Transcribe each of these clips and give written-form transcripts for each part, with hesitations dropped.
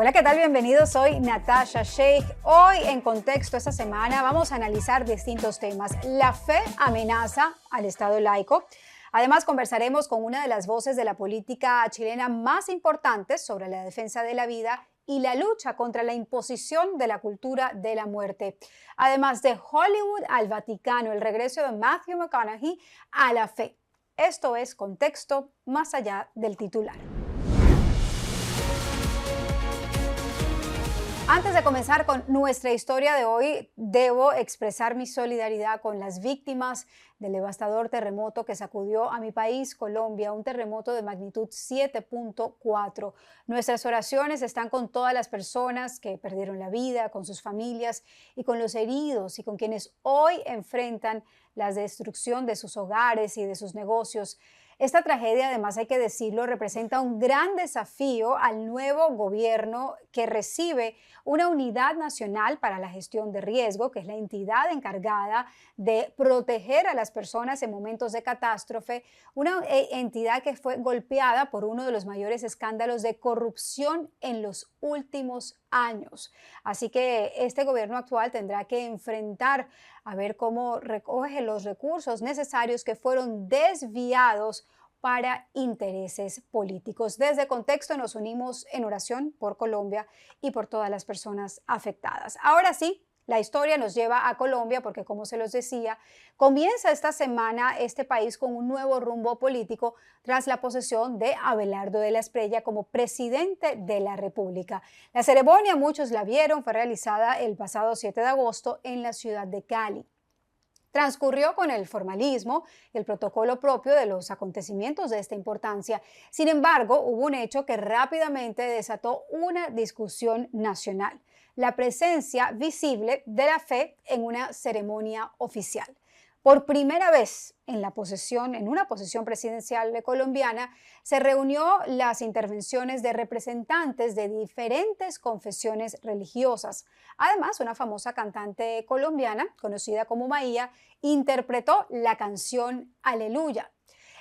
Hola, ¿qué tal? Bienvenidos. Soy Natasha Sheikh. Hoy en Contexto esta semana vamos a analizar distintos temas. La fe amenaza al Estado laico. Además, conversaremos con una de las voces de la política chilena más importantes sobre la defensa de la vida y la lucha contra la imposición de la cultura de la muerte. Además de Hollywood al Vaticano, el regreso de Matthew McConaughey a la fe. Esto es Contexto más allá del titular. Antes de comenzar con nuestra historia de hoy, debo expresar mi solidaridad con las víctimas del devastador terremoto que sacudió a mi país, Colombia, un terremoto de magnitud 7.4. Nuestras oraciones están con todas las personas que perdieron la vida, con sus familias y con los heridos y con quienes hoy enfrentan la destrucción de sus hogares y de sus negocios. Esta tragedia, además hay que decirlo, representa un gran desafío al nuevo gobierno que recibe una unidad nacional para la gestión de riesgo, que es la entidad encargada de proteger a las personas en momentos de catástrofe, una entidad que fue golpeada por uno de los mayores escándalos de corrupción en los últimos años. Así que este gobierno actual tendrá que enfrentar a ver cómo recoge los recursos necesarios que fueron desviados para intereses políticos. Desde Contexto nos unimos en oración por Colombia y por todas las personas afectadas. Ahora sí, la historia nos lleva a Colombia porque, como se los decía, comienza esta semana este país con un nuevo rumbo político tras la posesión de Abelardo de la Espriella como presidente de la República. La ceremonia, muchos la vieron, fue realizada el pasado 7 de agosto en la ciudad de Cali. Transcurrió con el formalismo y el protocolo propio de los acontecimientos de esta importancia. Sin embargo, hubo un hecho que rápidamente desató una discusión nacional: la presencia visible de la fe en una ceremonia oficial. Por primera vez en una posesión presidencial colombiana, se reunió las intervenciones de representantes de diferentes confesiones religiosas. Además, una famosa cantante colombiana, conocida como Maía, interpretó la canción Aleluya,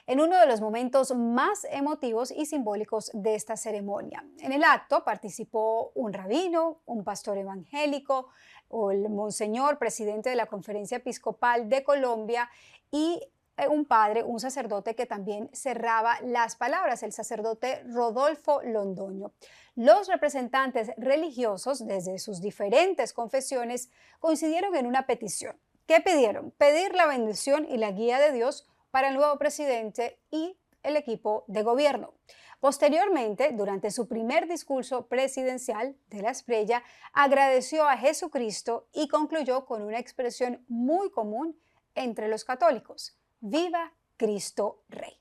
en uno de los momentos más emotivos y simbólicos de esta ceremonia. En el acto participó un rabino, un pastor evangélico, o el monseñor, presidente de la Conferencia Episcopal de Colombia, y un padre, un sacerdote que también cerraba las palabras, el sacerdote Rodolfo Londoño. Los representantes religiosos, desde sus diferentes confesiones, coincidieron en una petición. ¿Qué pidieron? Pedir la bendición y la guía de Dios para el nuevo presidente y el equipo de gobierno. Posteriormente, durante su primer discurso presidencial, de la Espriella agradeció a Jesucristo y concluyó con una expresión muy común entre los católicos: ¡Viva Cristo Rey!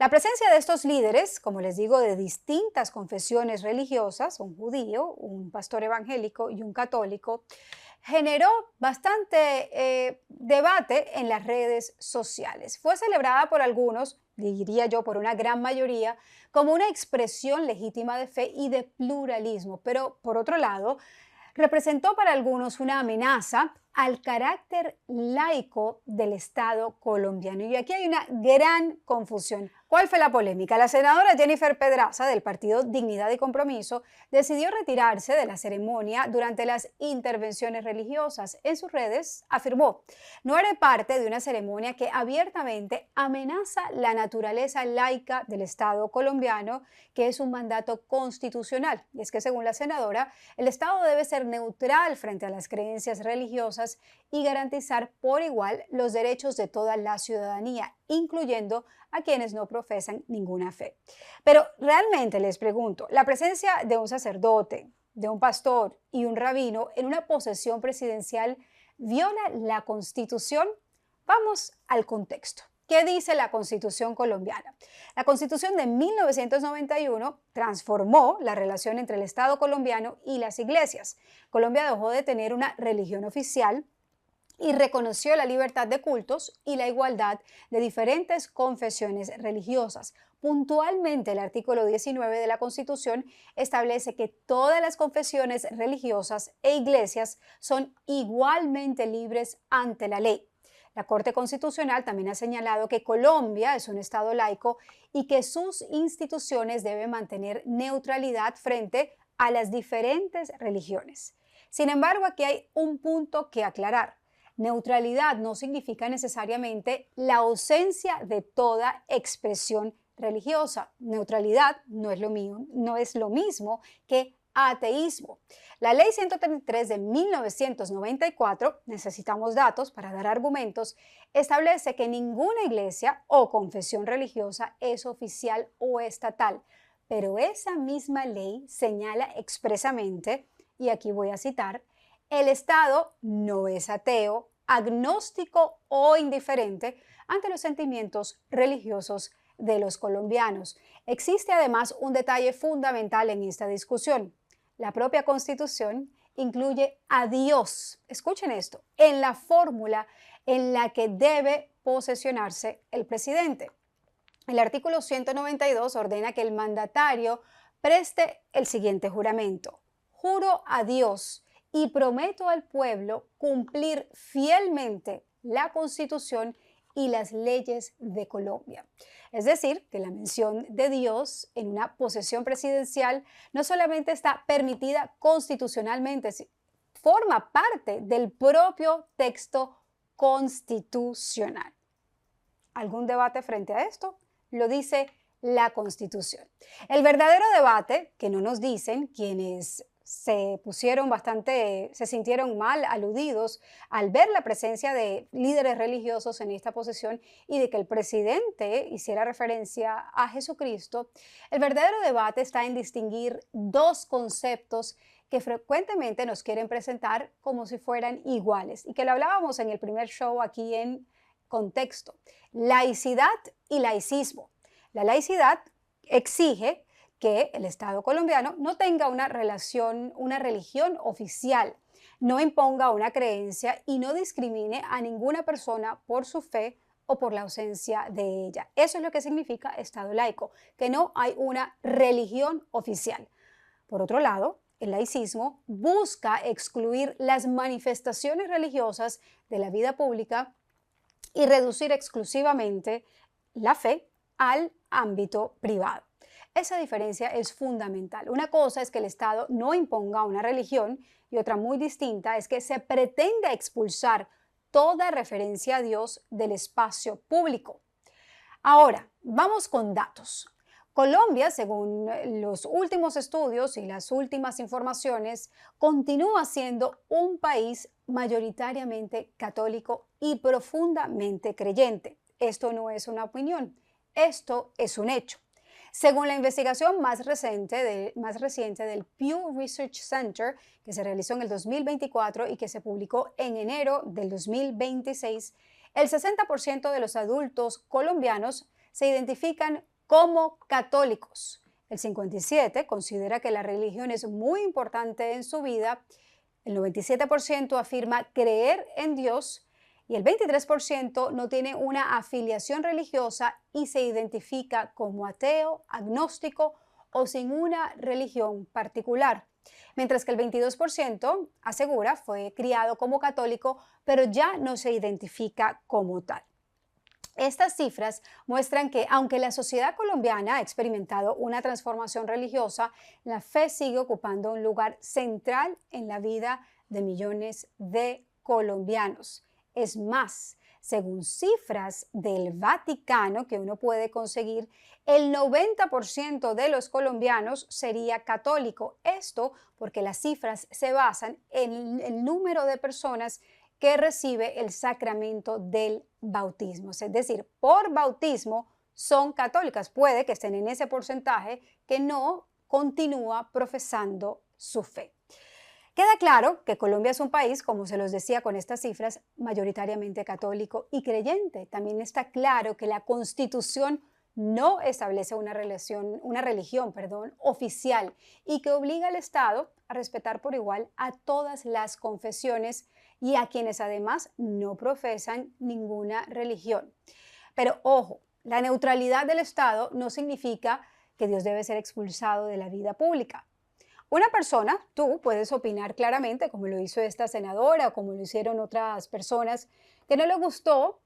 La presencia de estos líderes, como les digo, de distintas confesiones religiosas, un judío, un pastor evangélico y un católico, generó bastante debate en las redes sociales. Fue celebrada por algunos, diría yo por una gran mayoría, como una expresión legítima de fe y de pluralismo, pero por otro lado, representó para algunos una amenaza al carácter laico del Estado colombiano. Y aquí hay una gran confusión. ¿Cuál fue la polémica? La senadora Jennifer Pedraza, del partido Dignidad y Compromiso, decidió retirarse de la ceremonia durante las intervenciones religiosas. En sus redes afirmó: no haré parte de una ceremonia que abiertamente amenaza la naturaleza laica del Estado colombiano, que es un mandato constitucional. Y es que, según la senadora, el Estado debe ser neutral frente a las creencias religiosas y garantizar por igual los derechos de toda la ciudadanía, incluyendo a quienes no profesan ninguna fe. Pero realmente les pregunto, ¿la presencia de un sacerdote, de un pastor y un rabino en una posesión presidencial viola la Constitución? Vamos al contexto. ¿Qué dice la Constitución colombiana? La Constitución de 1991 transformó la relación entre el Estado colombiano y las iglesias. Colombia dejó de tener una religión oficial y reconoció la libertad de cultos y la igualdad de diferentes confesiones religiosas. Puntualmente, el artículo 19 de la Constitución establece que todas las confesiones religiosas e iglesias son igualmente libres ante la ley. La Corte Constitucional también ha señalado que Colombia es un Estado laico y que sus instituciones deben mantener neutralidad frente a las diferentes religiones. Sin embargo, aquí hay un punto que aclarar. Neutralidad no significa necesariamente la ausencia de toda expresión religiosa. Neutralidad no es lo mismo que ateísmo. La Ley 133 de 1994, necesitamos datos para dar argumentos, establece que ninguna iglesia o confesión religiosa es oficial o estatal, pero esa misma ley señala expresamente, y aquí voy a citar, el Estado no es ateo, agnóstico o indiferente ante los sentimientos religiosos de los colombianos. Existe además un detalle fundamental en esta discusión. La propia Constitución incluye a Dios, escuchen esto, en la fórmula en la que debe posesionarse el presidente. El artículo 192 ordena que el mandatario preste el siguiente juramento. Juro a Dios y prometo al pueblo cumplir fielmente la Constitución y las leyes de Colombia. Es decir, que la mención de Dios en una posesión presidencial no solamente está permitida constitucionalmente, forma parte del propio texto constitucional. ¿Algún debate frente a esto? Lo dice la Constitución. El verdadero debate, que no nos dicen quienes se sintieron mal aludidos al ver la presencia de líderes religiosos en esta posesión y de que el presidente hiciera referencia a Jesucristo, el verdadero debate está en distinguir dos conceptos que frecuentemente nos quieren presentar como si fueran iguales y que lo hablábamos en el primer show aquí en Contexto: laicidad y laicismo. La laicidad exige que el Estado colombiano no tenga una religión oficial, no imponga una creencia y no discrimine a ninguna persona por su fe o por la ausencia de ella. Eso es lo que significa Estado laico, que no hay una religión oficial. Por otro lado, el laicismo busca excluir las manifestaciones religiosas de la vida pública y reducir exclusivamente la fe al ámbito privado. Esa diferencia es fundamental. Una cosa es que el Estado no imponga una religión y otra muy distinta es que se pretenda expulsar toda referencia a Dios del espacio público. Ahora, vamos con datos. Colombia, según los últimos estudios y las últimas informaciones, continúa siendo un país mayoritariamente católico y profundamente creyente. Esto no es una opinión, esto es un hecho. Según la investigación más reciente del Pew Research Center, que se realizó en el 2024 y que se publicó en enero del 2026, el 60% de los adultos colombianos se identifican como católicos. El 57% considera que la religión es muy importante en su vida, el 97% afirma creer en Dios y el 23% no tiene una afiliación religiosa y se identifica como ateo, agnóstico o sin una religión particular. Mientras que el 22% asegura fue criado como católico, pero ya no se identifica como tal. Estas cifras muestran que, aunque la sociedad colombiana ha experimentado una transformación religiosa, la fe sigue ocupando un lugar central en la vida de millones de colombianos. Es más, según cifras del Vaticano que uno puede conseguir, el 90% de los colombianos sería católico. Esto porque las cifras se basan en el número de personas que recibe el sacramento del bautismo. Es decir, por bautismo son católicas. Puede que estén en ese porcentaje que no continúa profesando su fe. Queda claro que Colombia es un país, como se los decía con estas cifras, mayoritariamente católico y creyente. También está claro que la Constitución no establece una religión oficial y que obliga al Estado a respetar por igual a todas las confesiones y a quienes además no profesan ninguna religión. Pero ojo, la neutralidad del Estado no significa que Dios debe ser expulsado de la vida pública. Una persona, tú puedes opinar claramente, como lo hizo esta senadora o como lo hicieron otras personas, que no le gustó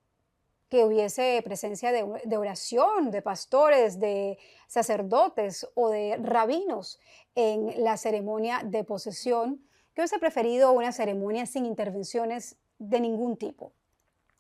que hubiese presencia de oración, de pastores, de sacerdotes o de rabinos en la ceremonia de posesión, que hubiese preferido una ceremonia sin intervenciones de ningún tipo.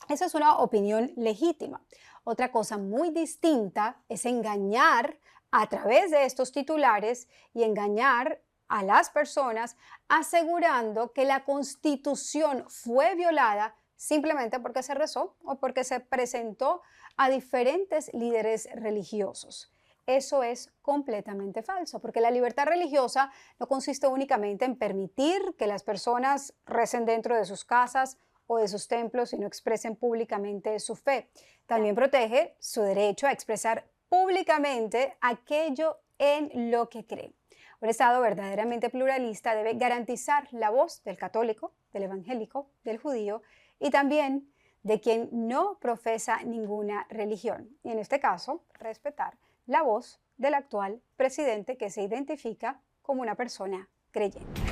Esa es una opinión legítima. Otra cosa muy distinta es engañar a través de estos titulares y engañar a las personas asegurando que la Constitución fue violada simplemente porque se rezó o porque se presentó a diferentes líderes religiosos. Eso es completamente falso, porque la libertad religiosa no consiste únicamente en permitir que las personas recen dentro de sus casas o de sus templos y no expresen públicamente su fe. También protege su derecho a expresar públicamente aquello en lo que cree. Un Estado verdaderamente pluralista debe garantizar la voz del católico, del evangélico, del judío y también de quien no profesa ninguna religión. Y en este caso, respetar la voz del actual presidente que se identifica como una persona creyente.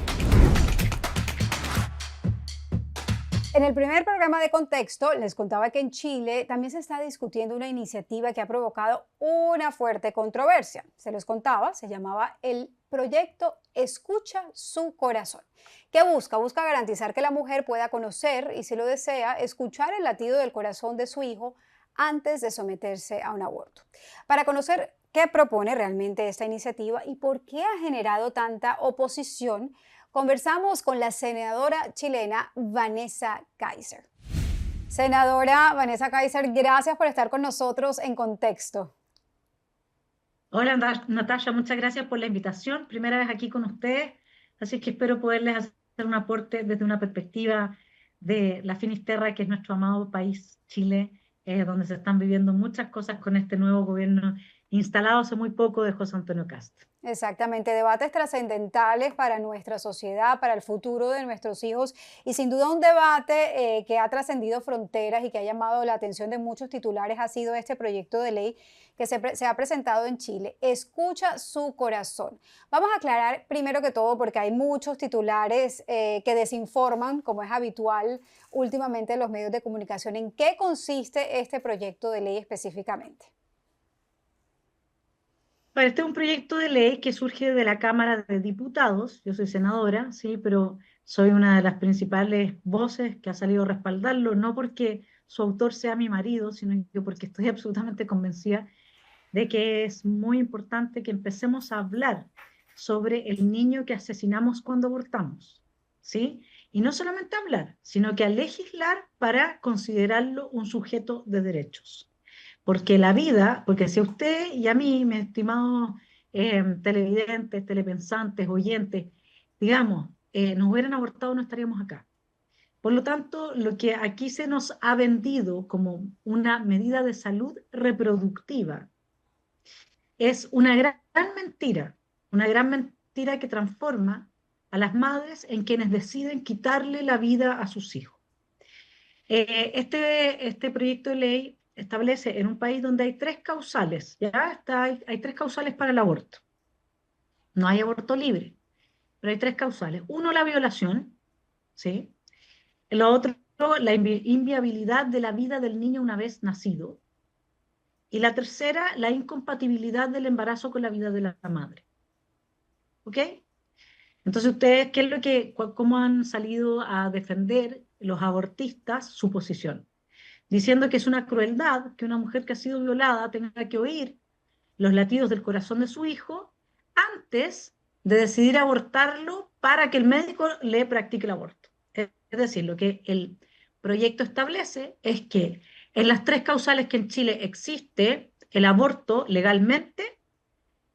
En el primer programa de Contexto les contaba que en Chile también se está discutiendo una iniciativa que ha provocado una fuerte controversia. Se los contaba, se llamaba el proyecto Escucha su corazón. ¿Qué busca? Busca garantizar que la mujer pueda conocer y, si lo desea, escuchar el latido del corazón de su hijo antes de someterse a un aborto. Para conocer qué propone realmente esta iniciativa y por qué ha generado tanta oposición, conversamos con la senadora chilena Vanessa Kaiser. Senadora Vanessa Kaiser, gracias por estar con nosotros en Contexto. Hola Natasha, muchas gracias por la invitación. Primera vez aquí con ustedes, así que espero poderles hacer un aporte desde una perspectiva de la Finisterra, que es nuestro amado país, Chile, donde se están viviendo muchas cosas con este nuevo gobierno instalado hace muy poco de José Antonio Kast. Exactamente, debates trascendentales para nuestra sociedad, para el futuro de nuestros hijos y sin duda un debate que ha trascendido fronteras y que ha llamado la atención de muchos titulares ha sido este proyecto de ley que se ha presentado en Chile. Escucha su corazón. Vamos a aclarar primero que todo porque hay muchos titulares que desinforman, como es habitual últimamente en los medios de comunicación. ¿En qué consiste este proyecto de ley específicamente? Bueno, este es un proyecto de ley que surge de la Cámara de Diputados. Yo soy senadora, sí, pero soy una de las principales voces que ha salido a respaldarlo, no porque su autor sea mi marido, sino que porque estoy absolutamente convencida de que es muy importante que empecemos a hablar sobre el niño que asesinamos cuando abortamos, ¿sí? Y no solamente hablar, sino que a legislar para considerarlo un sujeto de derechos. Porque la vida, porque si a usted y a mí, mis estimados televidentes, telepensantes, oyentes, digamos, nos hubieran abortado, no estaríamos acá. Por lo tanto, lo que aquí se nos ha vendido como una medida de salud reproductiva es una gran mentira que transforma a las madres en quienes deciden quitarle la vida a sus hijos. Este proyecto de ley establece en un país donde hay tres causales, hay tres causales para el aborto. No hay aborto libre, pero hay tres causales. Uno, la violación, ¿sí? Lo otro, la inviabilidad de la vida del niño una vez nacido. Y la tercera, la incompatibilidad del embarazo con la vida de la madre. ¿Ok? Entonces, ustedes, cómo han salido a defender los abortistas su posición? Diciendo que es una crueldad que una mujer que ha sido violada tenga que oír los latidos del corazón de su hijo antes de decidir abortarlo para que el médico le practique el aborto. Es decir, lo que el proyecto establece es que en las tres causales que en Chile existe el aborto legalmente,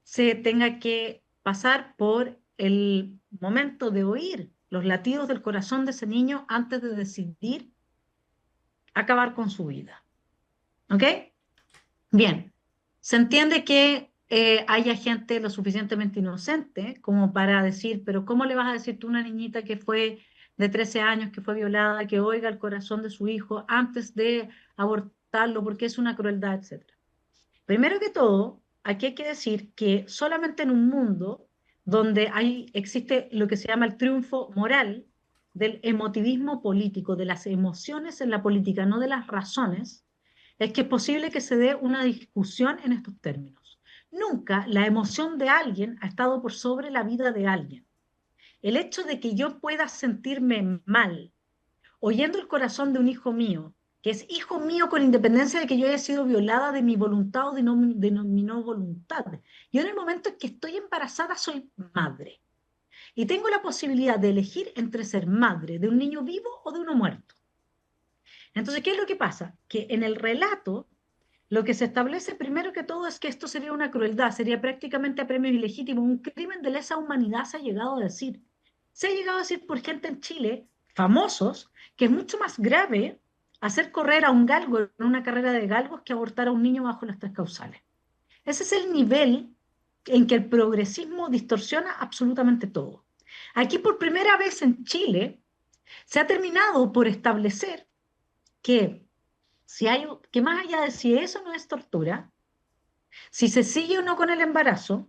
se tenga que pasar por el momento de oír los latidos del corazón de ese niño antes de decidir acabar con su vida. ¿Ok? Bien, se entiende que haya gente lo suficientemente inocente como para decir, pero ¿cómo le vas a decir tú a una niñita que fue de 13 años, que fue violada, que oiga el corazón de su hijo antes de abortarlo porque es una crueldad, etcétera? Primero que todo, aquí hay que decir que solamente en un mundo donde existe lo que se llama el triunfo moral del emotivismo político, de las emociones en la política, no de las razones, es que es posible que se dé una discusión en estos términos. Nunca la emoción de alguien ha estado por sobre la vida de alguien. El hecho de que yo pueda sentirme mal oyendo el corazón de un hijo mío, que es hijo mío con independencia de que yo haya sido violada de mi voluntad o de mi no voluntad. Yo en el momento en que estoy embarazada soy madre y tengo la posibilidad de elegir entre ser madre de un niño vivo o de uno muerto. Entonces, ¿qué es lo que pasa? Que en el relato lo que se establece primero que todo es que esto sería una crueldad, sería prácticamente a premio ilegítimo, un crimen de lesa humanidad se ha llegado a decir. Se ha llegado a decir por gente en Chile, famosos, que es mucho más grave hacer correr a un galgo en una carrera de galgos que abortar a un niño bajo las tres causales. Ese es el nivel en que el progresismo distorsiona absolutamente todo. Aquí por primera vez en Chile se ha terminado por establecer que si hay, que más allá de si eso no es tortura, si se sigue o no con el embarazo,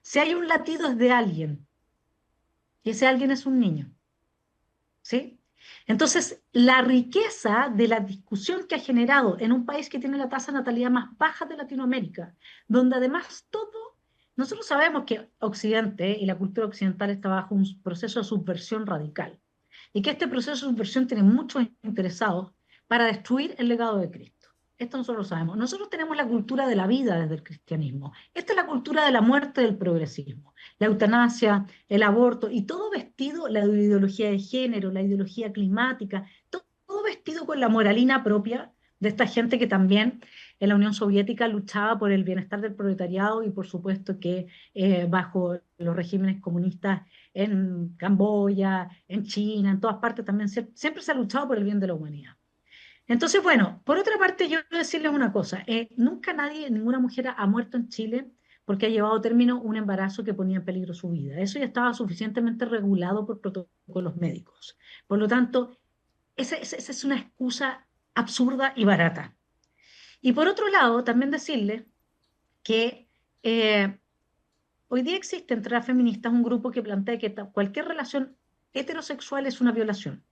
si hay un latido es de alguien, y ese alguien es un niño, ¿sí? Entonces, la riqueza de la discusión que ha generado en un país que tiene la tasa de natalidad más baja de Latinoamérica, donde además todo, nosotros sabemos que Occidente y la cultura occidental está bajo un proceso de subversión radical, y que este proceso de subversión tiene muchos interesados para destruir el legado de Cristo. Esto nosotros lo sabemos. Nosotros tenemos la cultura de la vida desde el cristianismo. Esta es la cultura de la muerte del progresismo. La eutanasia, el aborto y todo vestido, la ideología de género, la ideología climática, todo vestido con la moralina propia de esta gente que también en la Unión Soviética luchaba por el bienestar del proletariado y por supuesto que bajo los regímenes comunistas en Camboya, en China, en todas partes también siempre se ha luchado por el bien de la humanidad. Entonces, bueno, por otra parte, yo quiero decirles una cosa. Nunca nadie, ninguna mujer ha muerto en Chile porque ha llevado a término un embarazo que ponía en peligro su vida. Eso ya estaba suficientemente regulado por protocolos médicos. Por lo tanto, esa es una excusa absurda y barata. Y por otro lado, también decirles que hoy día existe entre las feministas un grupo que plantea que cualquier relación heterosexual es una violación.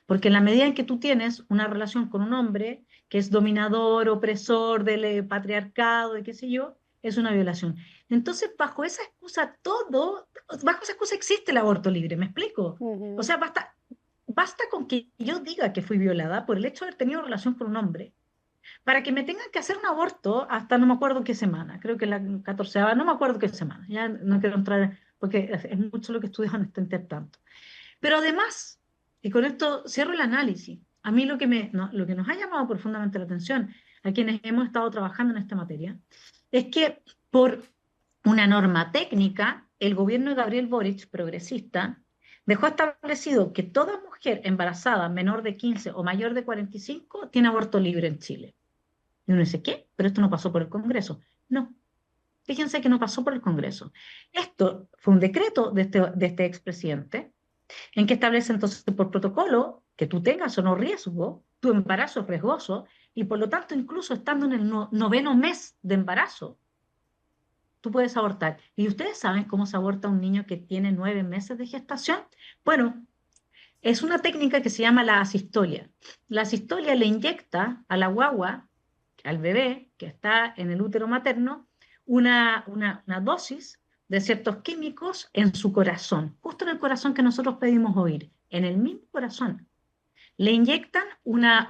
Porque en la medida en que tú tienes una relación con un hombre que es dominador, opresor del patriarcado, de qué sé yo, es una violación. Entonces, bajo esa excusa, bajo esa excusa existe el aborto libre, ¿me explico? O sea, basta con que yo diga que fui violada por el hecho de haber tenido relación con un hombre, para que me tengan que hacer un aborto hasta no me acuerdo qué semana, creo que la 14ª, no me acuerdo qué semana, ya no quiero entrar, porque es mucho lo que estudian en este intertanto. Pero además, y con esto cierro el análisis, a mí lo que nos ha llamado profundamente la atención a quienes hemos estado trabajando en esta materia es que por una norma técnica, el gobierno de Gabriel Boric, progresista, dejó establecido que toda mujer embarazada menor de 15 o mayor de 45 tiene aborto libre en Chile. Y uno dice, ¿qué? Pero esto no pasó por el Congreso. No, fíjense que no pasó por el Congreso. Esto fue un decreto de este expresidente en que establece entonces por protocolo que tú tengas o no riesgo, tu embarazo es riesgoso y por lo tanto incluso estando en el noveno mes de embarazo, tú puedes abortar. ¿Y ustedes saben cómo se aborta un niño que tiene 9 meses de gestación? Bueno, es una técnica que se llama la asistolia. La asistolia le inyecta a la guagua, al bebé que está en el útero materno, una dosis de ciertos químicos en su corazón, justo en el corazón que nosotros pedimos oír, en el mismo corazón. Le inyectan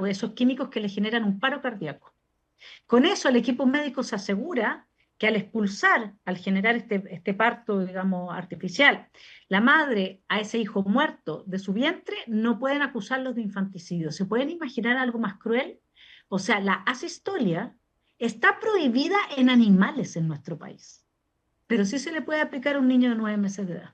esos químicos que le generan un paro cardíaco. Con eso el equipo médico se asegura que al expulsar, al generar este parto, digamos, artificial, la madre a ese hijo muerto de su vientre, no pueden acusarlos de infanticidio. ¿Se pueden imaginar algo más cruel? O sea, la asistolia está prohibida en animales en nuestro país, pero sí se le puede aplicar a un niño de 9 meses de edad.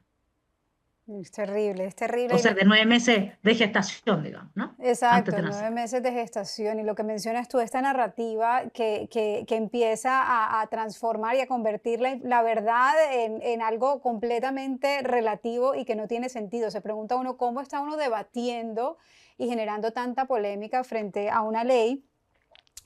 Es terrible, es terrible. O sea, de 9 meses de gestación, digamos, ¿no? Antes Exacto, de nueve nacer. meses de gestación y lo que mencionas tú, esta narrativa que empieza a transformar y a convertir la verdad en algo completamente relativo y que no tiene sentido. Se pregunta uno cómo está uno debatiendo y generando tanta polémica frente a una ley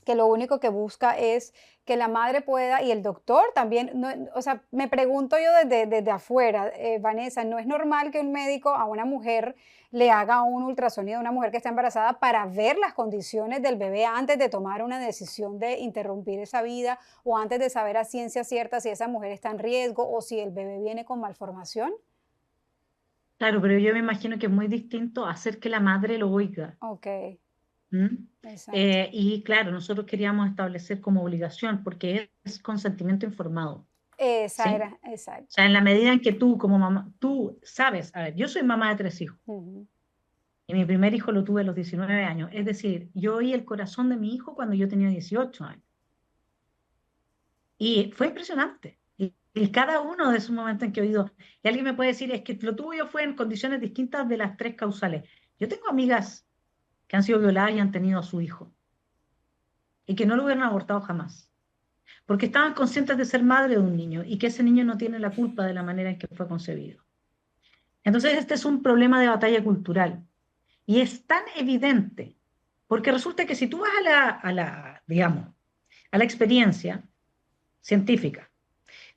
que lo único que busca es que la madre pueda, y el doctor también, no, o sea, me pregunto yo desde afuera, Vanessa, ¿no es normal que un médico a una mujer le haga un ultrasonido a una mujer que está embarazada para ver las condiciones del bebé antes de tomar una decisión de interrumpir esa vida o antes de saber a ciencia cierta si esa mujer está en riesgo o si el bebé viene con malformación? Claro, pero yo me imagino que es muy distinto hacer que la madre lo oiga. Ok, ¿Mm? exacto. Y claro, nosotros queríamos establecer como obligación, porque es consentimiento informado, Esa ¿sí? era, O exacto. sea, en la medida en que tú como mamá, tú sabes, a ver, yo soy mamá de 3 hijos Ujú. y mi primer hijo lo tuve a los 19 años, es decir, yo oí el corazón de mi hijo cuando yo tenía 18 años y fue impresionante. Y cada uno de esos momentos en que he oído, y alguien me puede decir, es que lo tuyo fue en condiciones distintas de las tres causales. Yo tengo amigas que han sido violadas y han tenido a su hijo y que no lo hubieran abortado jamás, porque estaban conscientes de ser madre de un niño y que ese niño no tiene la culpa de la manera en que fue concebido. Entonces, este es un problema de batalla cultural y es tan evidente, porque resulta que si tú vas digamos, a la experiencia científica,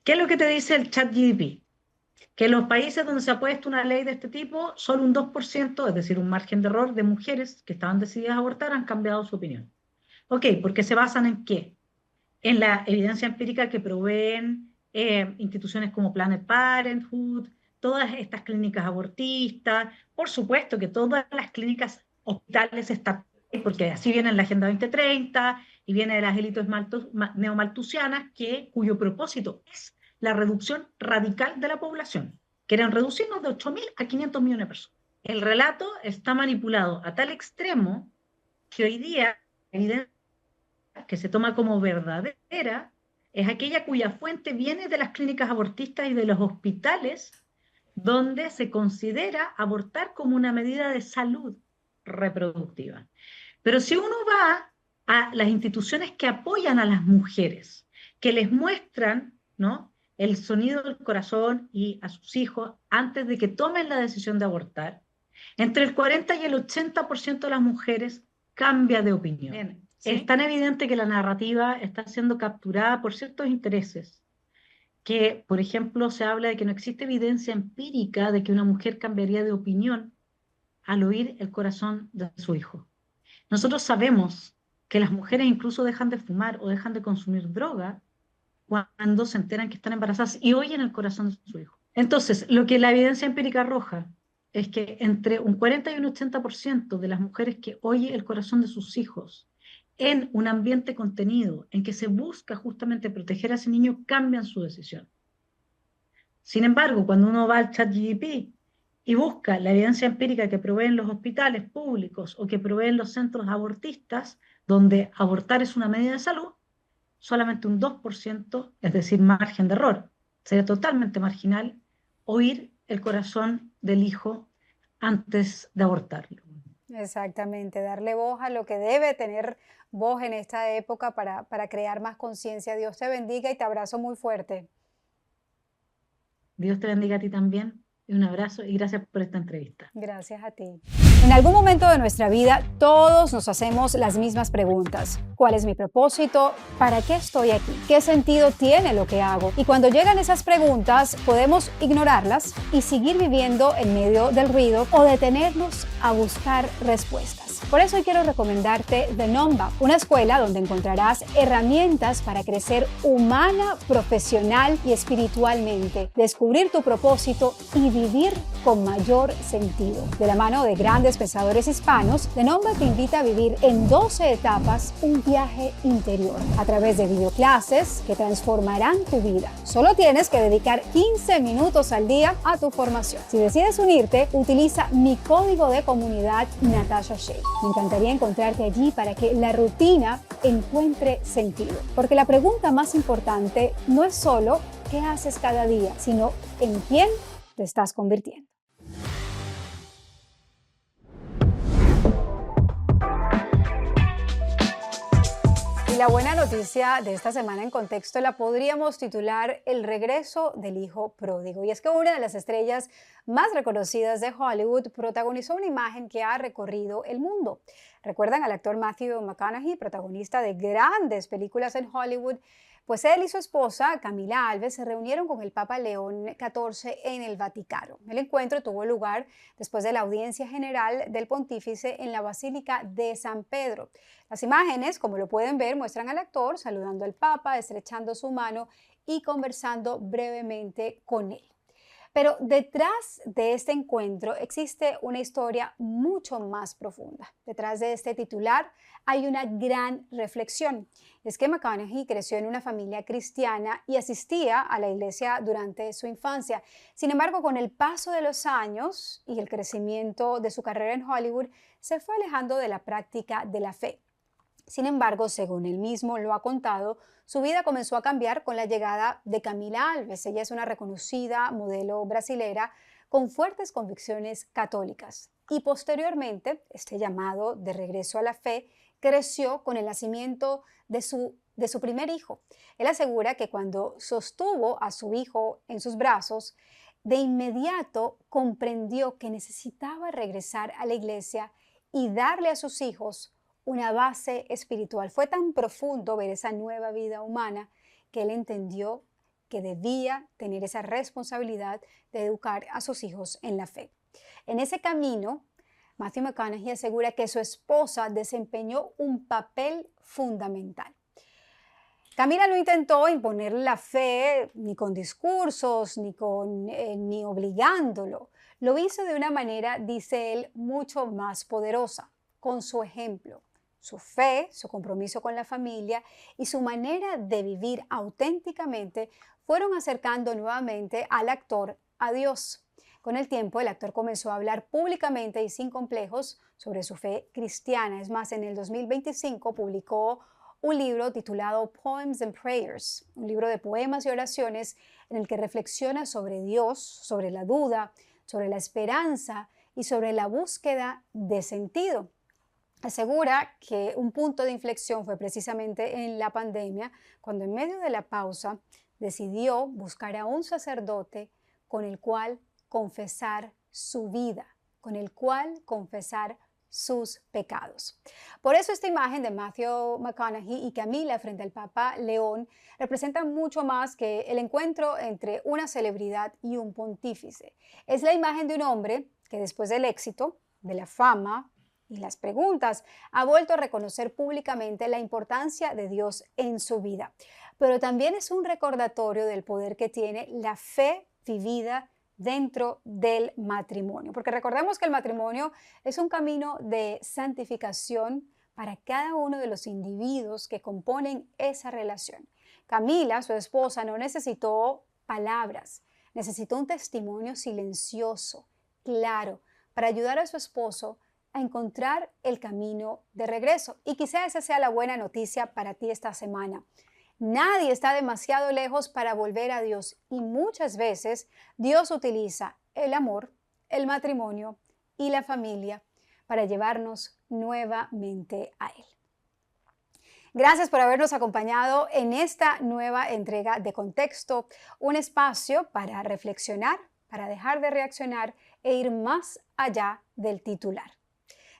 ¿qué es lo que te dice el ChatGPT? Que en los países donde se ha puesto una ley de este tipo, solo un 2%, es decir, un margen de error de mujeres que estaban decididas a abortar, han cambiado su opinión. Ok, ¿porque se basan en qué? En la evidencia empírica que proveen instituciones como Planned Parenthood, todas estas clínicas abortistas, por supuesto que todas las clínicas hospitales estatales, porque así viene en la Agenda 2030 y viene de las élites neomalthusianas, cuyo propósito es la reducción radical de la población. Quieren reducirnos de 8.000 a 500 millones de personas. El relato está manipulado a tal extremo que hoy día la evidencia que se toma como verdadera es aquella cuya fuente viene de las clínicas abortistas y de los hospitales, donde se considera abortar como una medida de salud reproductiva. Pero si uno va a las instituciones que apoyan a las mujeres, que les muestran, ¿no?, el sonido del corazón y a sus hijos antes de que tomen la decisión de abortar, entre el 40 y el 80% de las mujeres cambia de opinión. Bien, ¿sí? Es tan evidente que la narrativa está siendo capturada por ciertos intereses, que, por ejemplo, se habla de que no existe evidencia empírica de que una mujer cambiaría de opinión al oír el corazón de su hijo. Nosotros sabemos que las mujeres incluso dejan de fumar o dejan de consumir droga cuando se enteran que están embarazadas y oyen el corazón de su hijo. Entonces, lo que la evidencia empírica arroja es que entre un 40 y un 80% de las mujeres que oye el corazón de sus hijos en un ambiente contenido en que se busca justamente proteger a ese niño, cambian su decisión. Sin embargo, cuando uno va al ChatGPT y busca la evidencia empírica que proveen los hospitales públicos o que proveen los centros abortistas, donde abortar es una medida de salud, solamente un 2%, es decir, margen de error. Sería totalmente marginal oír el corazón del hijo antes de abortarlo. Exactamente, darle voz a lo que debe tener voz en esta época para crear más conciencia. Dios te bendiga y te abrazo muy fuerte. Dios te bendiga a ti también. Y un abrazo y gracias por esta entrevista. Gracias a ti. En algún momento de nuestra vida, todos nos hacemos las mismas preguntas. ¿Cuál es mi propósito? ¿Para qué estoy aquí? ¿Qué sentido tiene lo que hago? Y cuando llegan esas preguntas, podemos ignorarlas y seguir viviendo en medio del ruido o detenernos a buscar respuestas. Por eso hoy quiero recomendarte The Numba, una escuela donde encontrarás herramientas para crecer humana, profesional y espiritualmente, descubrir tu propósito y vivir con mayor sentido. De la mano de grandes pensadores hispanos, The Numba te invita a vivir en 12 etapas un viaje interior a través de videoclases que transformarán tu vida. Solo tienes que dedicar 15 minutos al día a tu formación. Si decides unirte, utiliza mi código de comunidad Natasha Shea. Me encantaría encontrarte allí para que la rutina encuentre sentido. Porque la pregunta más importante no es solo qué haces cada día, sino en quién te estás convirtiendo. la buena noticia de esta semana en contexto la podríamos titular El regreso del hijo pródigo. Y es que una de las estrellas más reconocidas de Hollywood protagonizó una imagen que ha recorrido el mundo. ¿Recuerdan al actor Matthew McConaughey, protagonista de grandes películas en Hollywood? Pues él y su esposa, Camila Alves, se reunieron con el Papa León XIV en el Vaticano. El encuentro tuvo lugar después de la audiencia general del pontífice en la Basílica de San Pedro. Las imágenes, como lo pueden ver, muestran al actor saludando al Papa, estrechando su mano y conversando brevemente con él. Pero detrás de este encuentro existe una historia mucho más profunda. Detrás de este titular hay una gran reflexión. Es que McConaughey creció en una familia cristiana y asistía a la iglesia durante su infancia. Sin embargo, con el paso de los años y el crecimiento de su carrera en Hollywood, se fue alejando de la práctica de la fe. Sin embargo, según él mismo lo ha contado, su vida comenzó a cambiar con la llegada de Camila Alves. Ella es una reconocida modelo brasilera con fuertes convicciones católicas. Y posteriormente, este llamado de regreso a la fe creció con el nacimiento de su primer hijo. Él asegura que cuando sostuvo a su hijo en sus brazos, de inmediato comprendió que necesitaba regresar a la iglesia y darle a sus hijos una base espiritual. Fue tan profundo ver esa nueva vida humana que él entendió que debía tener esa responsabilidad de educar a sus hijos en la fe. En ese camino, Matthew McConaughey asegura que su esposa desempeñó un papel fundamental. Camila no intentó imponer la fe ni con discursos, ni obligándolo. Lo hizo de una manera, dice él, mucho más poderosa, con su ejemplo. Su fe, su compromiso con la familia y su manera de vivir auténticamente fueron acercando nuevamente al actor a Dios. Con el tiempo, el actor comenzó a hablar públicamente y sin complejos sobre su fe cristiana. Es más, en el 2025 publicó un libro titulado Poems and Prayers, un libro de poemas y oraciones en el que reflexiona sobre Dios, sobre la duda, sobre la esperanza y sobre la búsqueda de sentido. Asegura que un punto de inflexión fue precisamente en la pandemia, cuando en medio de la pausa decidió buscar a un sacerdote con el cual confesar su vida, con el cual confesar sus pecados. Por eso esta imagen de Matthew McConaughey y Camila frente al Papa León representa mucho más que el encuentro entre una celebridad y un pontífice. Es la imagen de un hombre que después del éxito, de la fama y las preguntas, ha vuelto a reconocer públicamente la importancia de Dios en su vida. Pero también es un recordatorio del poder que tiene la fe vivida dentro del matrimonio. Porque recordemos que el matrimonio es un camino de santificación para cada uno de los individuos que componen esa relación. Camila, su esposa, no necesitó palabras, necesitó un testimonio silencioso, claro, para ayudar a su esposo a encontrar el camino de regreso. Y quizá esa sea la buena noticia para ti esta semana. Nadie está demasiado lejos para volver a Dios y muchas veces Dios utiliza el amor, el matrimonio y la familia para llevarnos nuevamente a Él. Gracias por habernos acompañado en esta nueva entrega de Contexto, un espacio para reflexionar, para dejar de reaccionar e ir más allá del titular.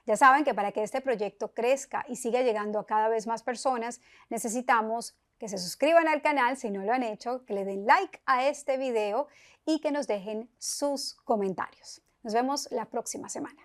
Ya saben que para que este proyecto crezca y siga llegando a cada vez más personas, necesitamos que se suscriban al canal si no lo han hecho, que le den like a este video y que nos dejen sus comentarios. Nos vemos la próxima semana.